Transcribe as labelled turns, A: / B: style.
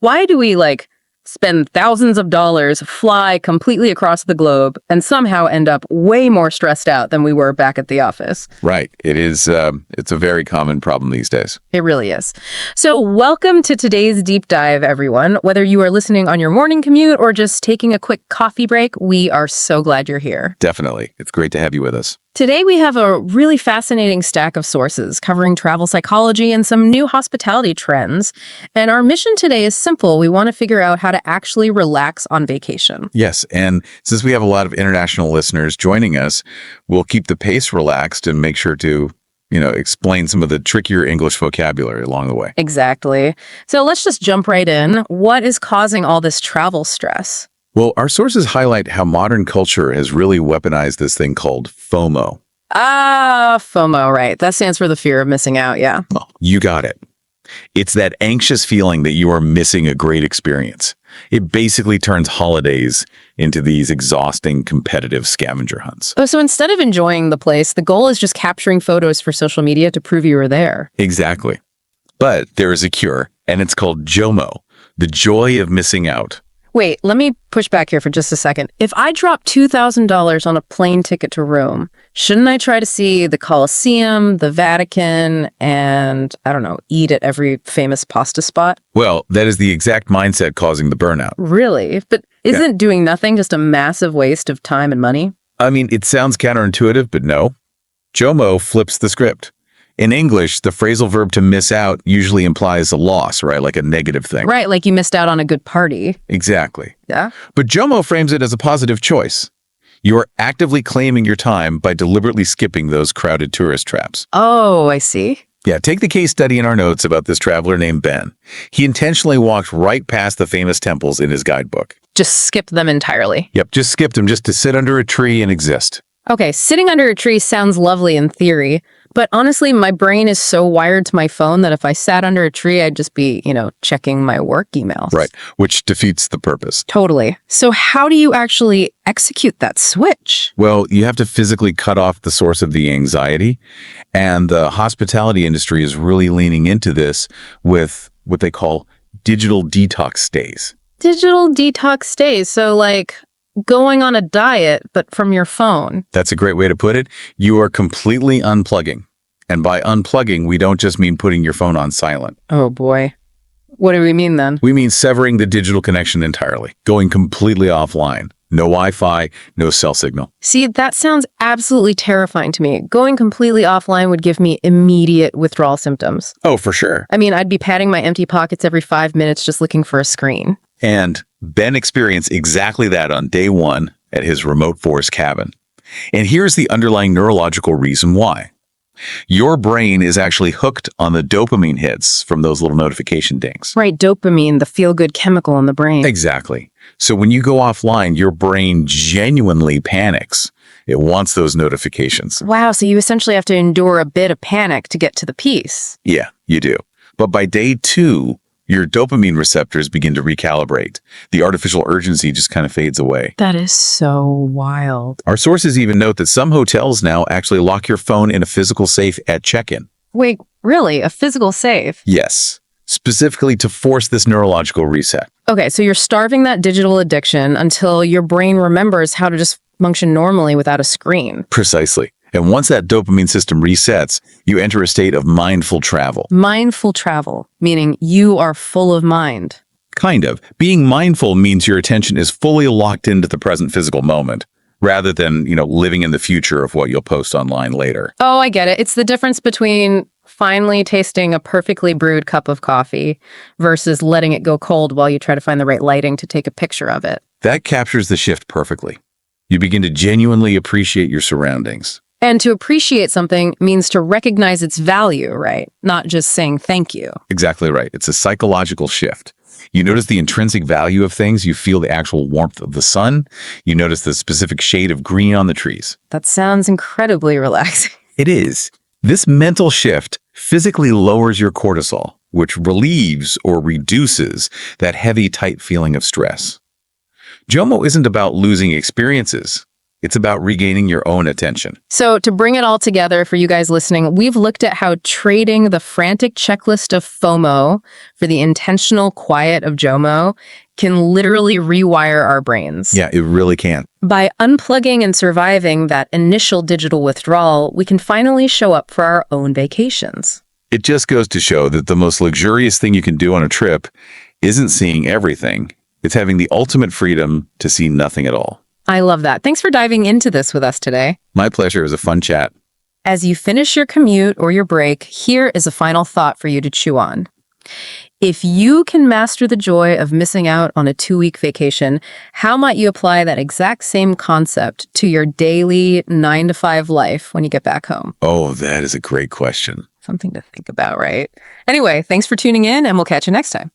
A: Why do we spend thousands of dollars, fly completely across the globe, and somehow end up way more stressed out than we were back at the office?
B: Right. It is, it's a very common problem these days.
A: It really is. So welcome to today's deep dive, everyone. Whether you are listening on your morning commute or just taking a quick coffee break, we are so glad you're here.
B: Definitely. It's great to have you with us.
A: Today, we have a really fascinating stack of sources covering travel psychology and some new hospitality trends. And our mission today is simple. We want to figure out how to actually relax on vacation.
B: Yes, and since we have a lot of international listeners joining us, we'll keep the pace relaxed and make sure to, explain some of the trickier English vocabulary along the way.
A: Exactly. So let's just jump right in. What is causing all this travel stress?
B: Well, our sources highlight how modern culture has really weaponized this thing called FOMO.
A: FOMO, right. That stands for the fear of missing out, yeah.
B: Well, you got it. It's that anxious feeling that you are missing a great experience. It basically turns holidays into these exhausting competitive scavenger hunts.
A: Oh, so instead of enjoying the place, the goal is just capturing photos for social media to prove you were there.
B: Exactly. But there is a cure, and it's called JOMO, the joy of missing out.
A: Wait, let me push back here for just a second. If I drop $2,000 on a plane ticket to Rome, shouldn't I try to see the Colosseum, the Vatican, and, eat at every famous pasta spot?
B: Well, that is the exact mindset causing the burnout.
A: Really? But isn't doing nothing just a massive waste of time and money?
B: I mean, it sounds counterintuitive, but no. JOMO flips the script. In English, the phrasal verb to miss out usually implies a loss, right? Like a negative thing.
A: Right, like you missed out on a good party.
B: Exactly.
A: Yeah.
B: But JOMO frames it as a positive choice. You are actively claiming your time by deliberately skipping those crowded tourist traps.
A: Oh, I see.
B: Yeah, take the case study in our notes about this traveler named Ben. He intentionally walked right past the famous temples in his guidebook.
A: Just skipped them entirely.
B: Yep, just skipped them just to sit under a tree and exist.
A: Okay, sitting under a tree sounds lovely in theory, but honestly, my brain is so wired to my phone that if I sat under a tree, I'd just be, checking my work emails.
B: Right, which defeats the purpose.
A: Totally. So how do you actually execute that switch?
B: Well, you have to physically cut off the source of the anxiety, and the hospitality industry is really leaning into this with what they call digital detox stays.
A: Digital detox stays, so going on a diet, but from your phone.
B: That's a great way to put it. You are completely unplugging. And by unplugging, we don't just mean putting your phone on silent.
A: Oh boy. What do we mean then?
B: We mean severing the digital connection entirely, going completely offline. No Wi-Fi, no cell signal.
A: See, that sounds absolutely terrifying to me. Going completely offline would give me immediate withdrawal symptoms.
B: Oh, for sure.
A: I mean, I'd be patting my empty pockets every 5 minutes just looking for a screen.
B: And Ben experienced exactly that on day one at his remote forest cabin. And here's the underlying neurological reason why. Your brain is actually hooked on the dopamine hits from those little notification dings.
A: Right, dopamine, the feel-good chemical in the brain.
B: Exactly. So when you go offline, your brain genuinely panics. It wants those notifications.
A: Wow, so you essentially have to endure a bit of panic to get to the peace.
B: Yeah, you do. But by day 2, your dopamine receptors begin to recalibrate. The artificial urgency just kind of fades away.
A: That is so wild.
B: Our sources even note that some hotels now actually lock your phone in a physical safe at check-in.
A: Wait, really? A physical safe?
B: Yes, specifically to force this neurological reset.
A: Okay, so you're starving that digital addiction until your brain remembers how to just function normally without a screen.
B: Precisely. And once that dopamine system resets, you enter a state of mindful travel.
A: Mindful travel, meaning you are full of mind.
B: Kind of. Being mindful means your attention is fully locked into the present physical moment, rather than, living in the future of what you'll post online later.
A: Oh, I get it. It's the difference between finally tasting a perfectly brewed cup of coffee versus letting it go cold while you try to find the right lighting to take a picture of it.
B: That captures the shift perfectly. You begin to genuinely appreciate your surroundings.
A: And to appreciate something means to recognize its value, right? Not just saying thank you.
B: Exactly right. It's a psychological shift. You notice the intrinsic value of things. You feel the actual warmth of the sun. You notice the specific shade of green on the trees.
A: That sounds incredibly relaxing.
B: It is. This mental shift physically lowers your cortisol, which relieves or reduces that heavy, tight feeling of stress. JOMO isn't about losing experiences. It's about regaining your own attention.
A: So to bring it all together for you guys listening, we've looked at how trading the frantic checklist of FOMO for the intentional quiet of JOMO can literally rewire our brains.
B: Yeah, it really can.
A: By unplugging and surviving that initial digital withdrawal, we can finally show up for our own vacations.
B: It just goes to show that the most luxurious thing you can do on a trip isn't seeing everything. It's having the ultimate freedom to see nothing at all.
A: I love that. Thanks for diving into this with us today.
B: My pleasure. It was a fun chat.
A: As you finish your commute or your break, here is a final thought for you to chew on. If you can master the joy of missing out on a 2-week vacation, how might you apply that exact same concept to your daily 9-to-5 life when you get back home?
B: Oh, that is a great question.
A: Something to think about, right? Anyway, thanks for tuning in, and we'll catch you next time.